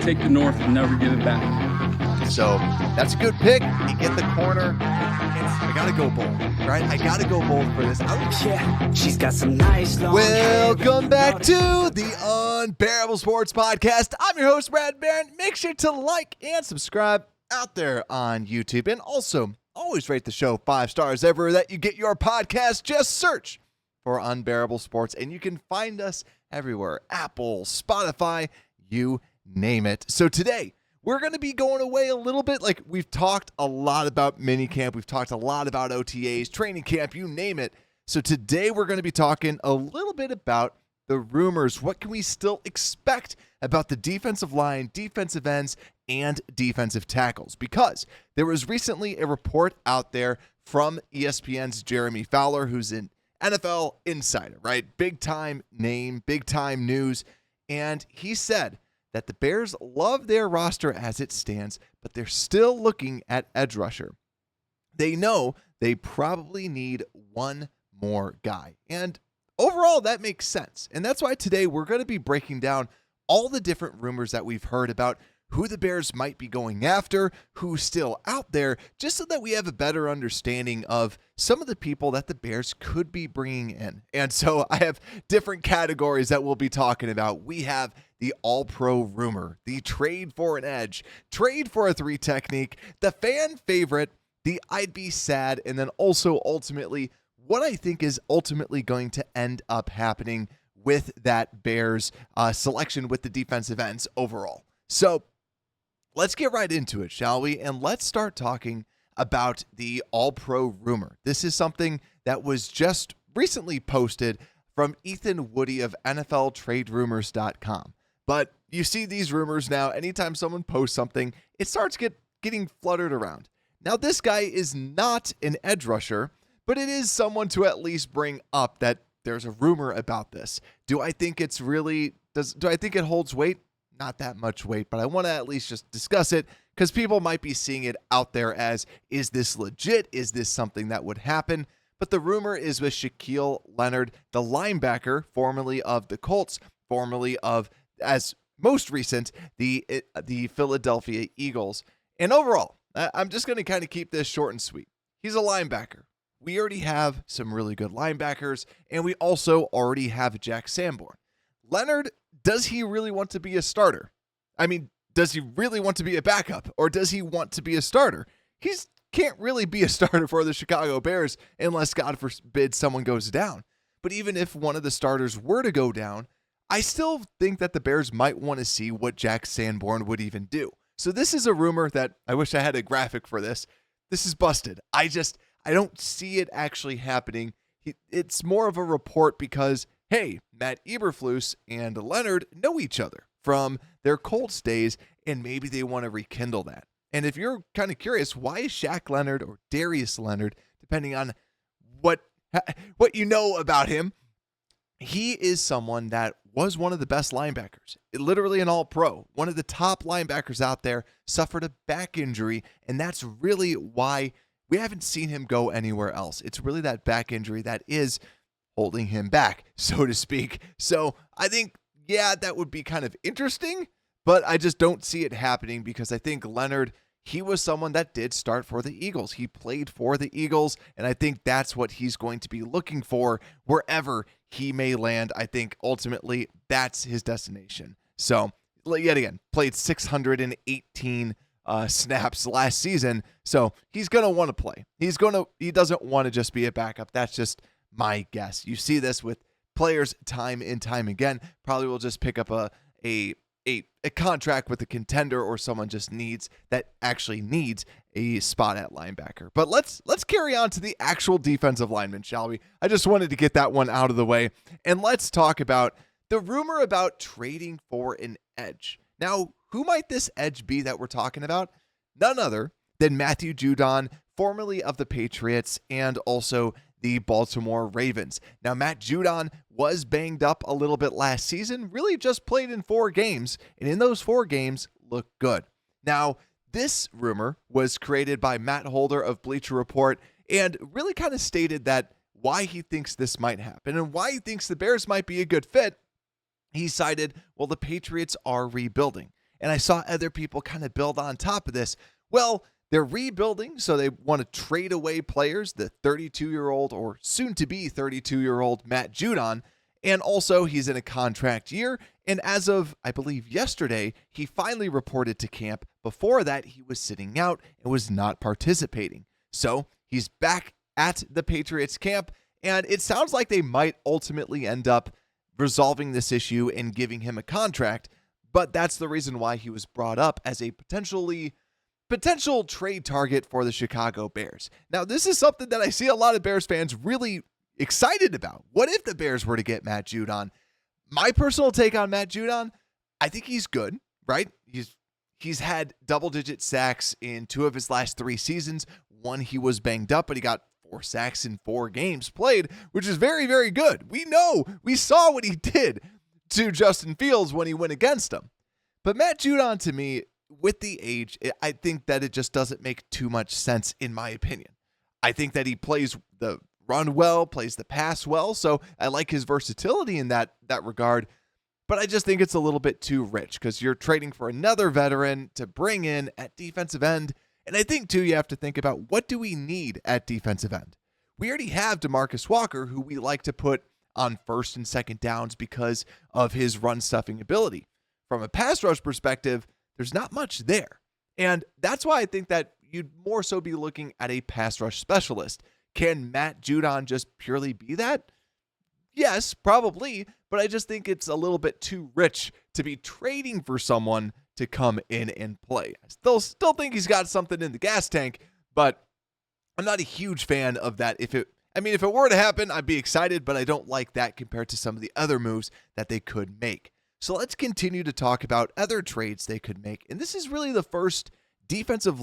take the North and never give it back. So that's a good pick. You get the corner. I got to go bold, right? I got to go bold for this. Yeah, she's got some nice long Welcome back to the Unbearable Sports Podcast. I'm your host, Brad Barron. Make sure to like and subscribe out there on YouTube. And also, always rate the show 5 stars everywhere that you get your podcast. Just search for Unbearable Sports, and you can find us everywhere. Apple, Spotify, you name it. So today, we're going to be going away a little bit. Like, we've talked a lot about minicamp. We've talked a lot about OTAs, training camp, you name it. So today we're going to be talking a little bit about the rumors. What can we still expect about the defensive line, defensive ends, and defensive tackles? Because there was recently a report out there from ESPN's Jeremy Fowler, who's an NFL insider, right? Big time name, big time news. And he said that the Bears love their roster as it stands, but they're still looking at edge rusher. They know they probably need one more guy. And overall, that makes sense. And that's why today we're going to be breaking down all the different rumors that we've heard about who the Bears might be going after, who's still out there, just so that we have a better understanding of some of the people that the Bears could be bringing in. And so I have different categories that we'll be talking about. We have the all-pro rumor, the trade for an edge, trade for a 3 technique, the fan favorite, the I'd be sad, and then also ultimately what I think is ultimately going to end up happening with that Bears selection with the defensive ends overall. So let's get right into it, shall we? And let's start talking about the all-pro rumor. This is something that was just recently posted from Ethan Woody of NFLTradeRumors.com. But you see these rumors now, anytime someone posts something, it starts getting fluttered around. Now, this guy is not an edge rusher, but it is someone to at least bring up that there's a rumor about this. Do I think it's really, do I think it holds weight? Not that much weight, but I want to at least just discuss it because people might be seeing it out there as, is this legit? Is this something that would happen? But the rumor is with Shaquille Leonard, the linebacker, formerly of the Colts, formerly of, as most recent, the Philadelphia Eagles. And overall, I'm just going to kind of keep this short and sweet. He's a linebacker. We already have some really good linebackers, and we also already have Jack Sanborn. Leonard, does he really want to be a starter? I mean, does he really want to be a backup, or does he want to be a starter? He can't really be a starter for the Chicago Bears unless, God forbid, someone goes down. But even if one of the starters were to go down, I still think that the Bears might want to see what Jack Sanborn would even do. So this is a rumor that I wish I had a graphic for this. This is busted. I don't see it actually happening. It's more of a report because, hey, Matt Eberflus and Leonard know each other from their Colts days, and maybe they want to rekindle that. And if you're kind of curious, why is Shaq Leonard or Darius Leonard, depending on what you know about him, he is someone that was one of the best linebackers, literally an all-pro, one of the top linebackers out there, suffered a back injury, and that's really why we haven't seen him go anywhere else. It's really that back injury that is holding him back, so to speak. So I think, yeah, that would be kind of interesting, but I just don't see it happening because I think Leonard, he was someone that did start for the Eagles. He played for the Eagles, and I think that's what he's going to be looking for wherever he may land. I think ultimately that's his destination. So, yet again, played 618 snaps last season, so he's going to want to play. He doesn't want to just be a backup. That's just my guess. You see this with players time and time again. Probably will just pick up a contract with a contender or someone just actually needs a spot at linebacker. But let's carry on to the actual defensive lineman, shall we? I just wanted to get that one out of the way. And let's talk about the rumor about trading for an edge. Now, who might this edge be that we're talking about? None other than Matthew Judon, formerly of the Patriots and also the Baltimore Ravens. Now, Matt Judon was banged up a little bit last season, really just played in 4 games, and in those 4 games looked good. Now, this rumor was created by Matt Holder of Bleacher Report and really kind of stated that why he thinks this might happen and why he thinks the Bears might be a good fit. He cited, well, the Patriots are rebuilding. and I saw other people kind of build on top of this. Well, they're rebuilding, so they want to trade away players, the 32-year-old or soon-to-be 32-year-old Matt Judon, and also he's in a contract year, and as of, I believe, yesterday, he finally reported to camp. Before that, he was sitting out and was not participating. So he's back at the Patriots camp, and it sounds like they might ultimately end up resolving this issue and giving him a contract, but that's the reason why he was brought up as a potential trade target for the Chicago Bears. Now, this is something that I see a lot of Bears fans really excited about. What if the Bears were to get Matt Judon? My personal take on Matt Judon, I think he's good, right? He's had double-digit sacks in 2 of his last 3 seasons. One, he was banged up, but he got 4 sacks in 4 games played, which is very, very good. We saw what he did to Justin Fields when he went against him. But Matt Judon, to me, with the age, I think that it just doesn't make too much sense, in my opinion. I think that he plays the run well, plays the pass well, so I like his versatility in that regard. But I just think it's a little bit too rich because you're trading for another veteran to bring in at defensive end. And I think, too, you have to think about what do we need at defensive end? We already have DeMarcus Walker, who we like to put on first and second downs because of his run-stuffing ability. From a pass rush perspective, there's not much there. And that's why I think that you'd more so be looking at a pass rush specialist. Can Matt Judon just purely be that? Yes, probably, but I just think it's a little bit too rich to be trading for someone to come in and play. I still think he's got something in the gas tank, but I'm not a huge fan of that. If it were to happen, I'd be excited, but I don't like that compared to some of the other moves that they could make. So let's continue to talk about other trades they could make. And this is really the first defensive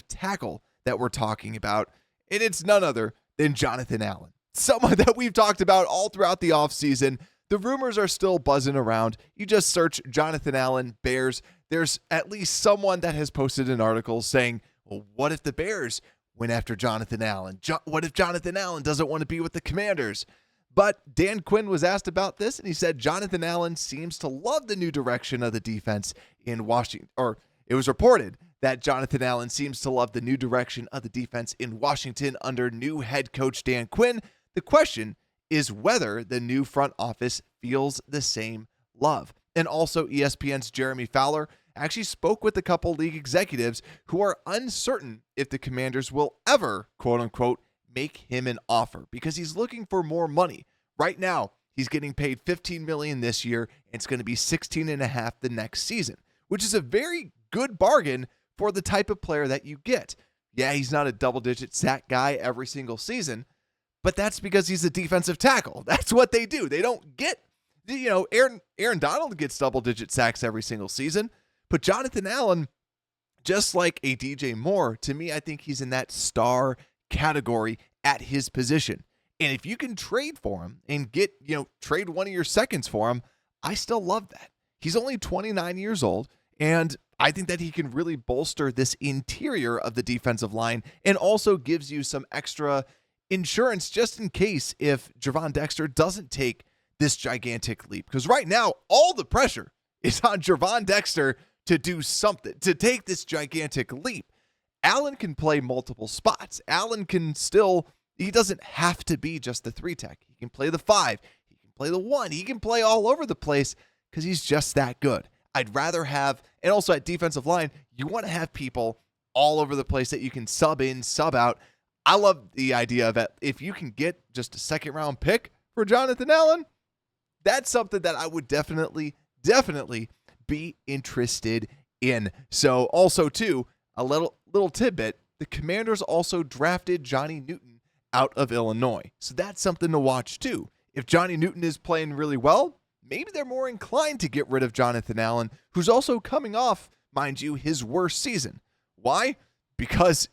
tackle that we're talking about. And it's none other than Jonathan Allen, someone that we've talked about all throughout the offseason. The rumors are still buzzing around. You just search Jonathan Allen, Bears. There's at least someone that has posted an article saying, well, what if the Bears went after Jonathan Allen? What if Jonathan Allen doesn't want to be with the Commanders? But Dan Quinn was asked about this, and he said Jonathan Allen seems to love the new direction of the defense in Washington. Or it was reported that Jonathan Allen seems to love the new direction of the defense in Washington under new head coach Dan Quinn. The question is whether the new front office feels the same love. And also ESPN's Jeremy Fowler actually spoke with a couple league executives who are uncertain if the Commanders will ever, quote unquote, make him an offer because he's looking for more money. Right now, he's getting paid $15 million this year, and it's going to be $16.5 million the next season, which is a very good bargain for the type of player that you get. Yeah, he's not a double-digit sack guy every single season, but that's because he's a defensive tackle. That's what they do. They don't get, Aaron Donald gets double-digit sacks every single season, but Jonathan Allen, just like a DJ Moore, to me, I think he's in that star category at his position. And if you can trade for him and get, trade one of your seconds for him, I still love that. He's only 29 years old, and I think that he can really bolster this interior of the defensive line and also gives you some extra insurance just in case if Gervon Dexter doesn't take this gigantic leap. Because right now, all the pressure is on Gervon Dexter to do something, to take this gigantic leap. Allen can play multiple spots. Allen can he doesn't have to be just the 3-tech. He can play the 5. He can play the 1. He can play all over the place because he's just that good. I'd rather have, and also at defensive line, you want to have people all over the place that you can sub in, sub out. I love the idea of it. If you can get just a second-round pick for Jonathan Allen, that's something that I would definitely be interested in. So also, too, a little tidbit, the Commanders also drafted Johnny Newton out of Illinois. So that's something to watch, too. If Johnny Newton is playing really well, maybe they're more inclined to get rid of Jonathan Allen, who's also coming off, mind you, his worst season. Why? Because,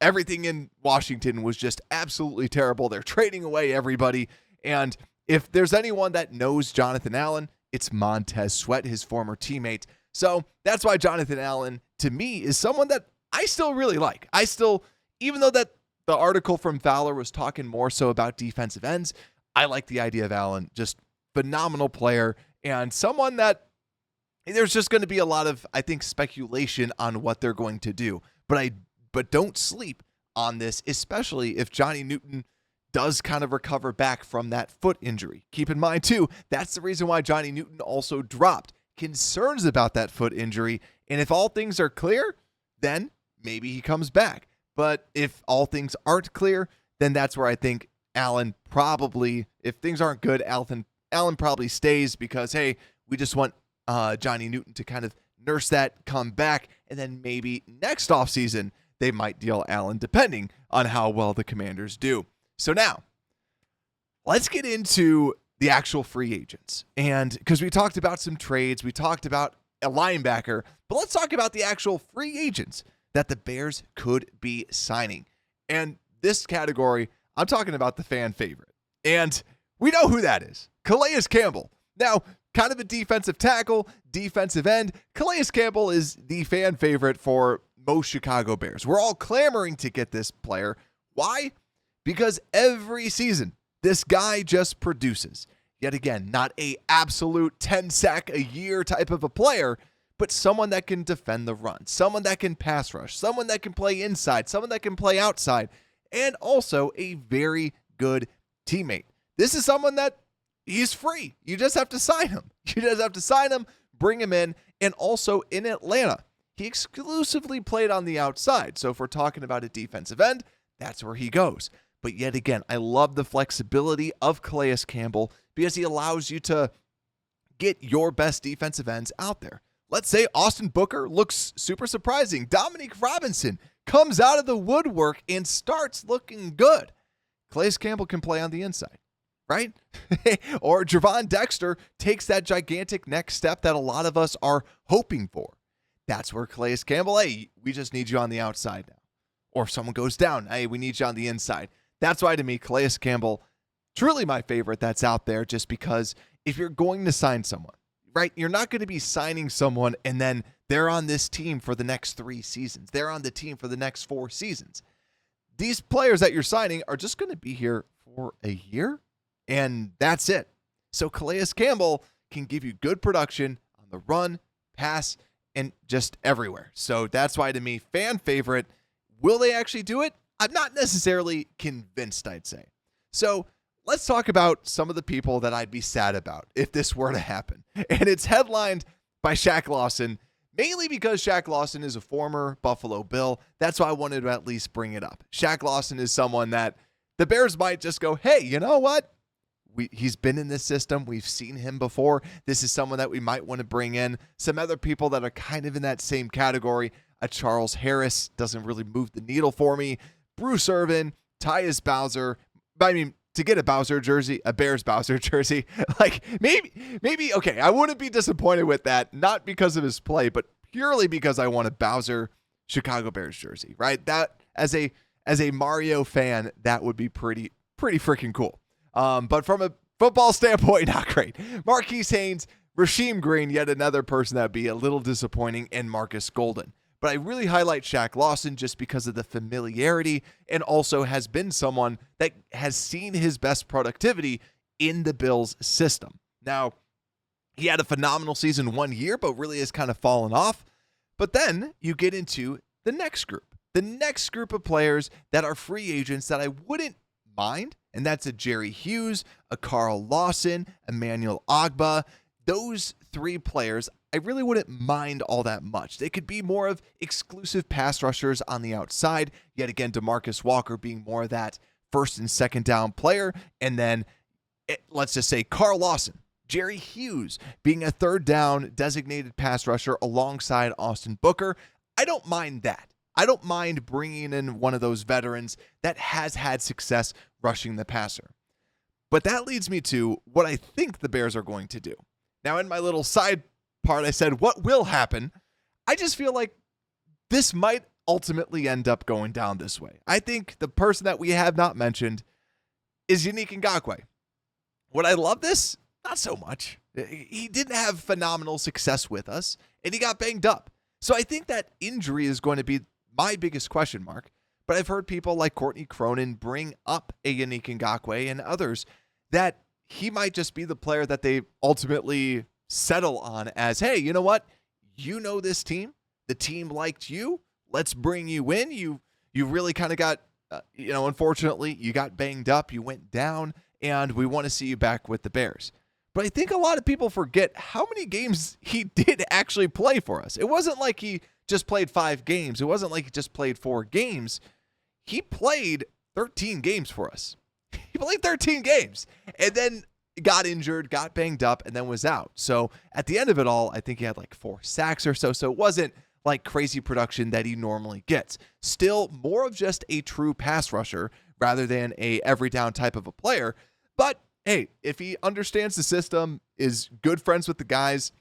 everything in Washington was just absolutely terrible. They're trading away everybody. And if there's anyone that knows Jonathan Allen, it's Montez Sweat, his former teammate. So that's why Jonathan Allen, to me, is someone that I still really like. Even though that the article from Fowler was talking more so about defensive ends, I like the idea of Allen, just phenomenal player and someone that there's just going to be a lot of, I think, speculation on what they're going to do. But don't sleep on this, especially if Johnny Newton does kind of recover back from that foot injury. Keep in mind, too, that's the reason why Johnny Newton also dropped. Concerns about that foot injury. And if all things are clear, then maybe he comes back. But if all things aren't clear, then that's where I think Allen probably, if things aren't good, Allen probably stays because, hey, we just want Johnny Newton to kind of nurse that, come back, and then maybe next offseason they might deal Allen, depending on how well the Commanders do. So now, let's get into the actual free agents. And because we talked about some trades, we talked about a linebacker, but let's talk about the actual free agents that the Bears could be signing. And this category, I'm talking about the fan favorite. And we know who that is. Calais Campbell. Now, kind of a defensive tackle, defensive end. Calais Campbell is the fan favorite for most Chicago Bears. We're all clamoring to get this player. Why? Because every season, this guy just produces. Yet again, not a absolute 10 sack a year type of a player, but someone that can defend the run, someone that can pass rush, someone that can play inside, someone that can play outside, and also a very good teammate. This is someone that he's free. You just have to sign him. You just have to sign him, bring him in, and also in Atlanta, he exclusively played on the outside. So if we're talking about a defensive end, that's where he goes. But yet again, I love the flexibility of Calais Campbell because he allows you to get your best defensive ends out there. Let's say Austin Booker looks super surprising. Dominique Robinson comes out of the woodwork and starts looking good. Calais Campbell can play on the inside, right? Or Javon Dexter takes that gigantic next step that a lot of us are hoping for. That's where Calais Campbell, hey, we just need you on the outside now. Or if someone goes down, hey, we need you on the inside. That's why, to me, Calais Campbell, truly my favorite that's out there, just because if you're going to sign someone, right, you're not going to be signing someone and then they're on this team for the next 3 seasons. They're on the team for the next 4 seasons. These players that you're signing are just going to be here for a year, and that's it. So Calais Campbell can give you good production on the run, pass, and just everywhere. So that's why, to me, fan favorite. Will they actually do it? I'm not necessarily convinced, I'd say. So let's talk about some of the people that I'd be sad about if this were to happen. And it's headlined by Shaq Lawson, mainly because Shaq Lawson is a former Buffalo Bill. That's why I wanted to at least bring it up. Shaq Lawson is someone that the Bears might just go, hey, you know what? He's been in this system. We've seen him before. This is someone that we might want to bring in. Some other people that are kind of in that same category. A Charles Harris doesn't really move the needle for me. Bruce Irvin, Tyus Bowser. I mean, to get a Bowser jersey, a Bears Bowser jersey, like maybe, okay, I wouldn't be disappointed with that, not because of his play, but purely because I want a Bowser Chicago Bears jersey, right? That as a Mario fan, that would be pretty freaking cool. But from a football standpoint, not great. Marquise Haynes, Rasheem Green, yet another person that would be a little disappointing, and Marcus Golden. But I really highlight Shaq Lawson just because of the familiarity and also has been someone that has seen his best productivity in the Bills system. Now, he had a phenomenal season 1 year, but really has kind of fallen off. But then you get into the next group of players that are free agents that I wouldn't mind. And that's a Jerry Hughes, a Carl Lawson, Emmanuel Ogbah. Those 3 players, I really wouldn't mind all that much. They could be more of exclusive pass rushers on the outside. Yet again, DeMarcus Walker being more of that first and second down player. And then let's just say Carl Lawson, Jerry Hughes being a third down designated pass rusher alongside Austin Booker. I don't mind that. I don't mind bringing in one of those veterans that has had success rushing the passer. But that leads me to what I think the Bears are going to do. Now, in my little side part, I said, what will happen? I just feel like this might ultimately end up going down this way. I think the person that we have not mentioned is Yannick Ngakoue. Would I love this? Not so much. He didn't have phenomenal success with us, and he got banged up. So I think that injury is going to be my biggest question mark. But I've heard people like Courtney Cronin bring up a Yannick Ngakoue and others that he might just be the player that they ultimately settle on as, hey, you know what? You know this team. The team liked you. Let's bring you in. You really kind of got, unfortunately, you got banged up. You went down, and we want to see you back with the Bears. But I think a lot of people forget how many games he did actually play for us. It wasn't like he just played 5 games. It wasn't like he just played 4 games. He played 13 games for us. He played 13 games and then got injured, got banged up, and then was out. So at the end of it all, I think he had like 4 sacks or so. So it wasn't like crazy production that he normally gets. Still more of just a true pass rusher rather than a every down type of a player. But hey, if he understands the system, is good friends with the guys,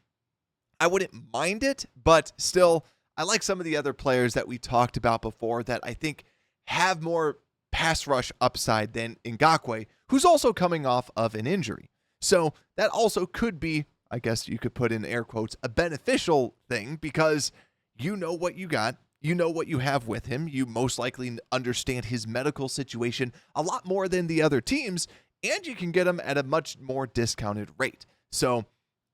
I wouldn't mind it. But still, I like some of the other players that we talked about before that I think have more pass rush upside than Ngakoue, who's also coming off of an injury. So that also could be, I guess you could put in air quotes, a beneficial thing because you know what you got. You know what you have with him. You most likely understand his medical situation a lot more than the other teams, and you can get him at a much more discounted rate. So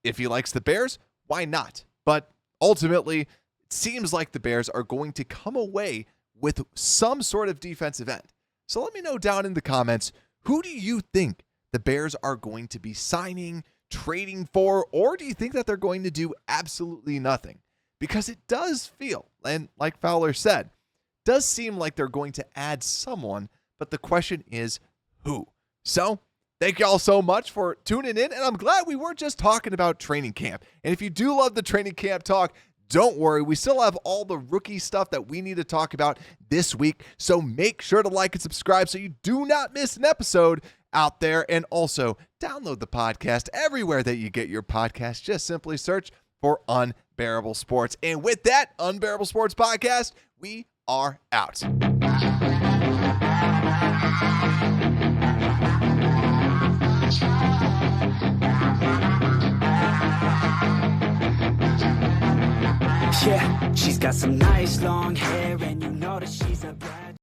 if he likes the Bears, why not? But ultimately, it seems like the Bears are going to come away with some sort of defensive end. So let me know down in the comments, who do you think the Bears are going to be signing, trading for, or do you think that they're going to do absolutely nothing? Because it does feel, and like Fowler said, does seem like they're going to add someone, but the question is who? So thank y'all so much for tuning in, and I'm glad we weren't just talking about training camp. And if you do love the training camp talk, don't worry, we still have all the rookie stuff that we need to talk about this week. So make sure to like and subscribe so you do not miss an episode out there. And also download the podcast everywhere that you get your podcast. Just simply search for Unbearable Sports. And with that, Unbearable Sports Podcast, we are out. Yeah, she's got some nice long hair and you know that she's a bad